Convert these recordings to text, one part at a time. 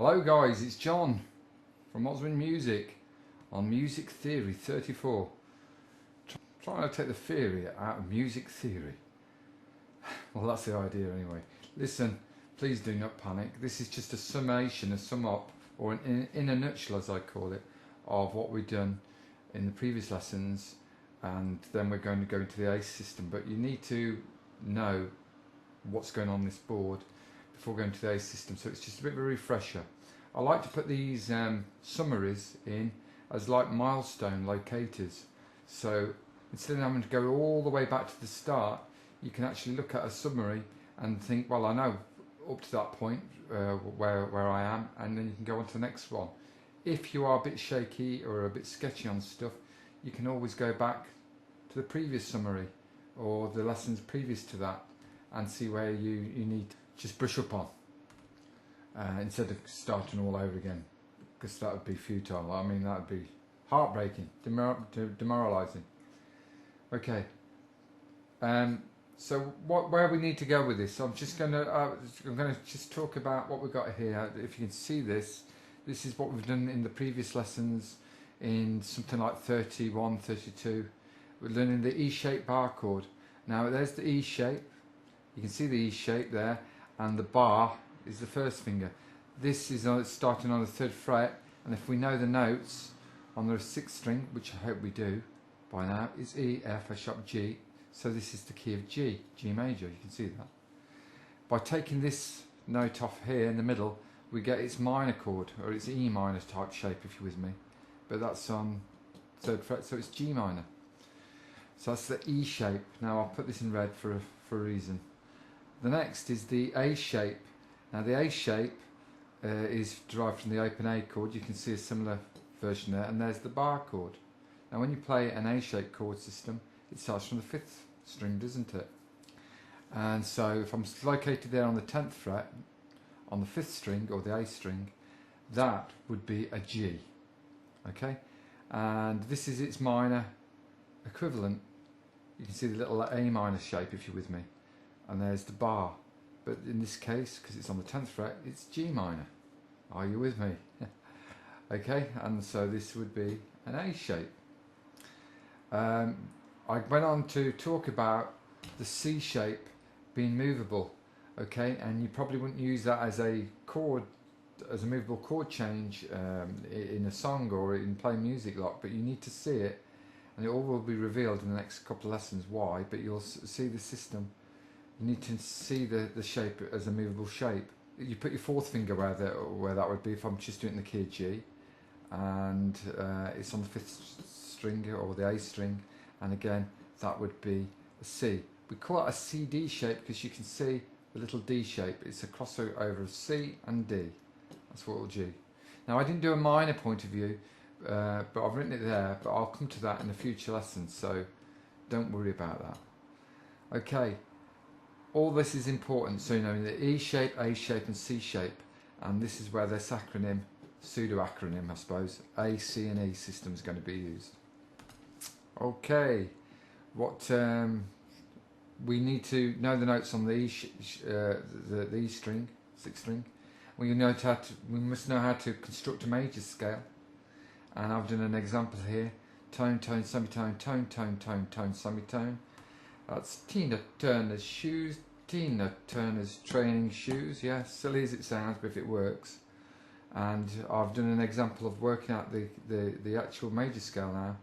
Hello guys, it's John from Oswin Music on Music Theory 34. Trying to take the theory out of music theory. Well, that's the idea anyway. Listen, please do not panic. This is just a summation, a sum up, or in a nutshell as I call it, of what we've done in the previous lessons, and then we're going to go into the ACE system. But you need to know what's going on this board before going to the ACE system, so it's just a bit of a refresher. I like to put these summaries in as like milestone locators, so instead of having to go all the way back to the start, you can actually look at a summary and think, well, I know up to that point where I am, and then you can go on to the next one. If you are a bit shaky or a bit sketchy on stuff, you can always go back to the previous summary or the lessons previous to that and see where you need to just brush up on, instead of starting all over again, because that would be futile. I mean, that would be heartbreaking, demoralising. Okay, so where we need to go with this, I'm going to just talk about what we've got here. If you can see this is what we've done in the previous lessons in something like 31, 32. We're learning the E-shape bar chord. Now there's the E shape, you can see the E shape there, and the bar is the first finger. This is starting on the 3rd fret, and if we know the notes on the 6th string, which I hope we do by now, is E, F, A sharp, G. So this is the key of G, G major, you can see that. By taking this note off here in the middle, we get its minor chord, or its E minor type shape, if you're with me. But that's on 3rd fret, so it's G minor. So that's the E shape. Now I'll put this in red for a reason. The next is the A shape. Now the A shape is derived from the open A chord. You can see a similar version there, and there's the bar chord. Now when you play an A shape chord system, it starts from the 5th string, doesn't it? And so if I'm located there on the 10th fret, on the 5th string or the A string, that would be a G. Okay, and this is its minor equivalent. You can see the little A minor shape if you're with me, and there's the bar. But in this case, because it's on the 10th fret, it's G minor. Are you with me? Okay, and so this would be an A shape. I went on to talk about the C shape being movable, okay, and you probably wouldn't use that as a chord, as a movable chord change in a song or in playing music like, but you need to see it, and it all will be revealed in the next couple of lessons why, but you'll see the system. You need to see the shape as a movable shape. You put your 4th finger where that would be if I'm just doing the key of G, and it's on the 5th string or the A string, and again that would be a C. We call it a CD shape because you can see the little D shape. It's a crossover of C and D. That's what it'll do. Now I didn't do a minor point of view, but I've written it there, but I'll come to that in a future lesson, so don't worry about that. Okay, all this is important, so you know the E shape, A shape and C shape, and this is where this acronym, pseudo acronym I suppose, A, C and E system is going to be used. Okay, what we need to know the notes on the E string, 6th string. We must know how to construct a major scale, and I've done an example here: tone, tone, semitone, tone, tone, tone, tone, semitone. That's Tina Turner's shoes, Tina Turner's training shoes. Yeah, silly as it sounds, but if it works. And I've done an example of working out the actual major scale now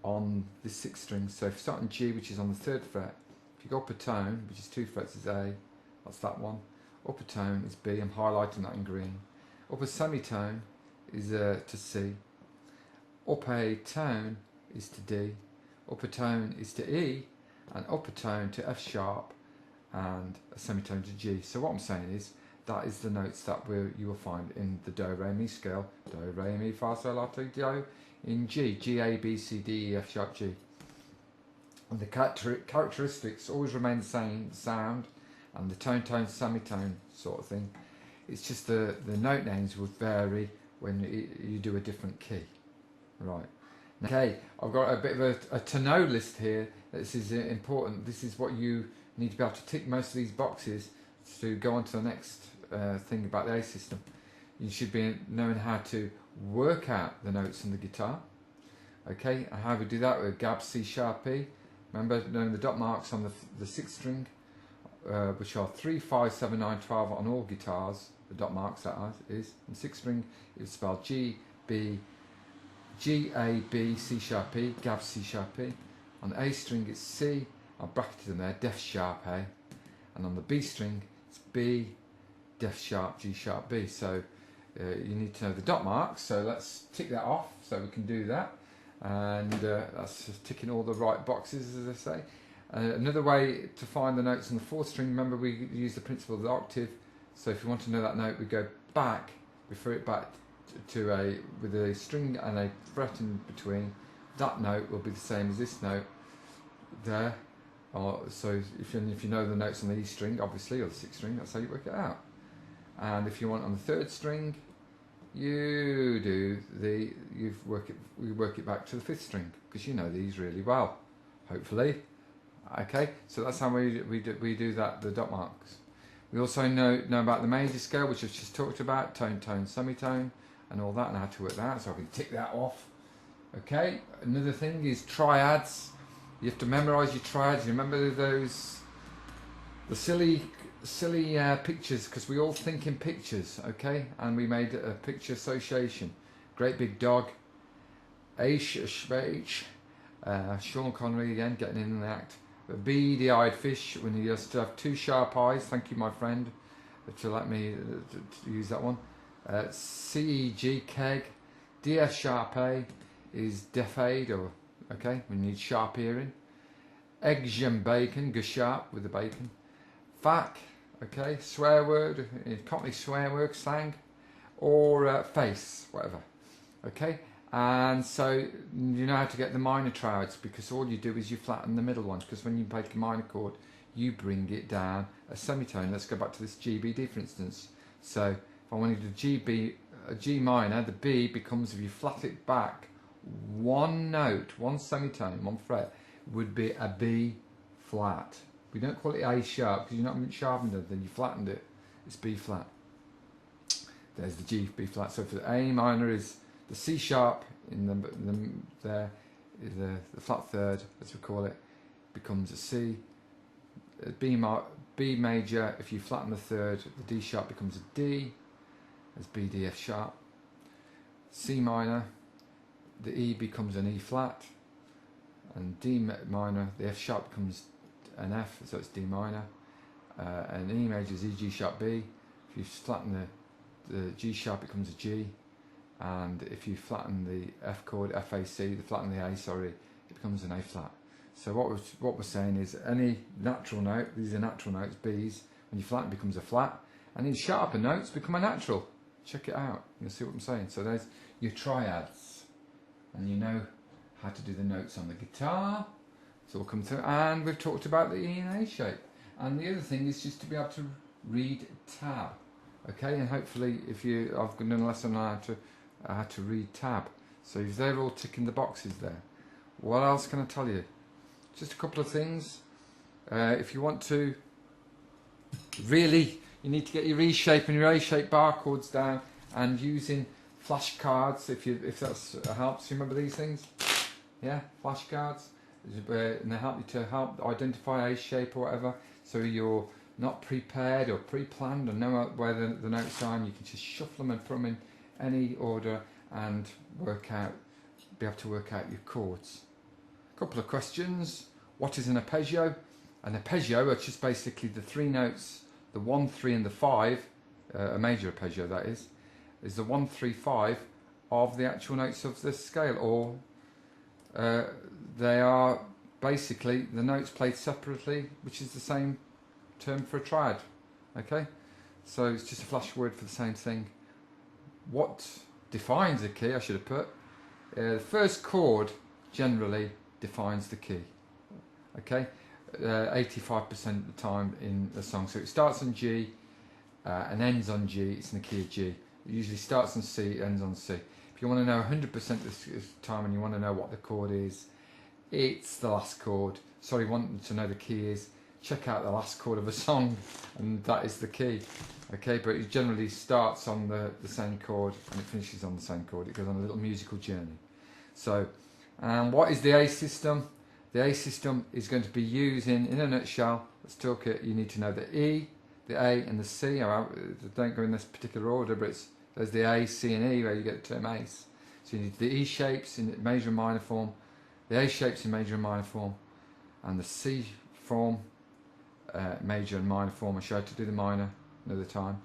on the 6th string. So if you start on G, which is on the 3rd fret, if you go up a tone, which is 2 frets, is A, that's that one. Up a tone is B, I'm highlighting that in green. Up a semitone is to C. Up a tone is to D. Up a tone is to E, and up a tone to F sharp, and a semitone to G. So what I'm saying is, that is the notes that you will find in the Do Re Mi scale. Do Re Mi Fa Sol La Ti Do in G. G, A, B, C, D, E, F sharp, G. And the characteristics always remain the same, the sound and the tone, tone, semitone sort of thing. It's just the note names would vary when you do a different key. Right. Okay, I've got a bit of a to-know list here. This is important. This is what you need to be able to tick most of these boxes to go on to the next thing about the A system. you should be knowing how to work out the notes on the guitar. Okay, and how we do that with Gab C sharp E. Remember knowing the dot marks on the 6th string, which are 3, 5, 7, 9, 12 on all guitars. The dot marks that is. On 6th string, it's spelled G, B, G, A, B, C sharp E, Gab C sharp E. On the A string, it's C, I've bracketed them there, Def sharp A. And on the B string, it's B, Def sharp, G sharp B. So you need to know the dot marks. So let's tick that off so we can do that. And that's just ticking all the right boxes, as I say. Another way to find the notes on the 4th string, remember we use the principle of the octave. So if you want to know that note, we go back, refer it back to with a string and a fret in between. That note will be the same as this note there. So if you know the notes on the E string, obviously, or the 6th string, that's how you work it out. And if you want on the 3rd string, we work it back to the 5th string, because you know these really well, hopefully. Okay, so that's how we do that, the dot marks. We also know about the major scale, which I've just talked about, tone, tone, semitone, and all that, and how to work that out, so I can tick that off. Okay, another thing is triads. You have to memorize your triads. You remember those, the silly pictures, because we all think in pictures, okay? And we made a picture association. Great big dog, H, Sean Connery again, getting in the act. A beady-eyed fish, when he has to have 2 sharp eyes. Thank you, my friend, to let me to use that one. CEG, keg. DF sharp A is deaf aid, or okay, we need sharp hearing. Eggs and bacon, go sharp with the bacon. Fac, okay, swear word, Cockney swear word, slang, or face, whatever. Okay, and so you know how to get the minor triads, because all you do is you flatten the middle ones, because when you play a minor chord, you bring it down a semitone. Let's go back to this G, B, D, for instance. So if I wanted a G minor, the B becomes, if you flat it back, one note, one semitone, one fret, would be a B flat. We don't call it A sharp, because you're not sharpened it, then you flattened it. It's B flat. There's the G, B flat. So for the A minor is the C sharp in there is the flat third, as we call it, becomes a C. B major, if you flatten the third, the D sharp becomes a D, as B, D, F sharp. C minor, the E becomes an E flat, and D minor, the F sharp becomes an F, so it's D minor, and E major is E, G sharp, B. If you flatten the G sharp, it becomes a G, and if you flatten the F chord, FAC, flatten the A, sorry, it becomes an A flat. So what we're saying is any natural note, these are natural notes, Bs, when you flatten it becomes a flat, and these sharper notes become a natural. Check it out, you'll see what I'm saying. So there's your triads, and you know how to do the notes on the guitar. It's all come through, and we've talked about the E and A shape. And the other thing is just to be able to read tab, okay? And hopefully, if I've done a lesson on how to read tab. So if they're all ticking the boxes there, what else can I tell you? Just a couple of things. If you want to really, you need to get your E shape and your A shape bar chords down, and using flashcards if that helps. You remember these things? Yeah, flashcards. And they help you to identify A shape or whatever, so you're not prepared or pre-planned or know where the notes are, and you can just shuffle them and put them in any order and be able to work out your chords. A couple of questions. What is an arpeggio? An arpeggio are just basically the 3 notes, the 1, 3 and the 5, a major arpeggio that is the 1, 3, 5 of the actual notes of the scale, or they are basically the notes played separately, which is the same term for a triad. Okay, so it's just a flash word for the same thing. What defines a key, I should have put, the first chord generally defines the key. Okay, 85% of the time in the song. So it starts on G and ends on G. It's in the key of G. It usually starts on C, ends on C. If you want to know 100% of the time, and you want to know what the chord is, it's the last chord. Sorry, want to know the key is, check out the last chord of a song, and that is the key. Okay, but it generally starts on the same chord and it finishes on the same chord. It goes on a little musical journey. So, what is the A system? The A system is going to be used in a nutshell. Let's talk it. You need to know the E, the A, and the C. Don't go in this particular order, but there's the A, C, and E where you get the term ace. So you need the E shapes in major and minor form, the A shapes in major and minor form, and the C form, major and minor form. I showed to do the minor another time.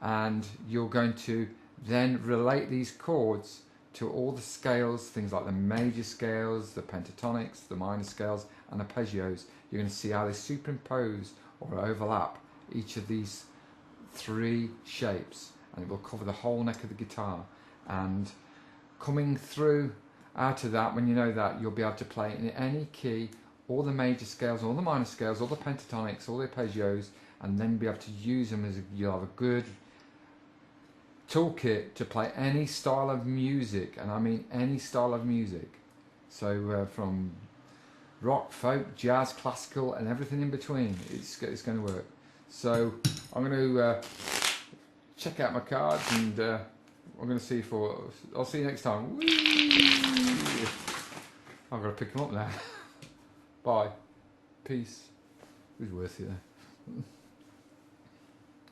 And you're going to then relate these chords to all the scales, things like the major scales, the pentatonics, the minor scales, and arpeggios. You're going to see how they superimpose or overlap each of these three shapes, and it will cover the whole neck of the guitar. And coming through out of that, when you know that, you'll be able to play in any key, all the major scales, all the minor scales, all the pentatonics, all the arpeggios, and then be able to use them you'll have a good toolkit to play any style of music, and I mean any style of music. So from rock, folk, jazz, classical, and everything in between, it's going to work. So I'm going to check out my cards, and I'm going to see I'll see you next time. Whee! I've got to pick them up now. Bye. Peace. It was worth it though.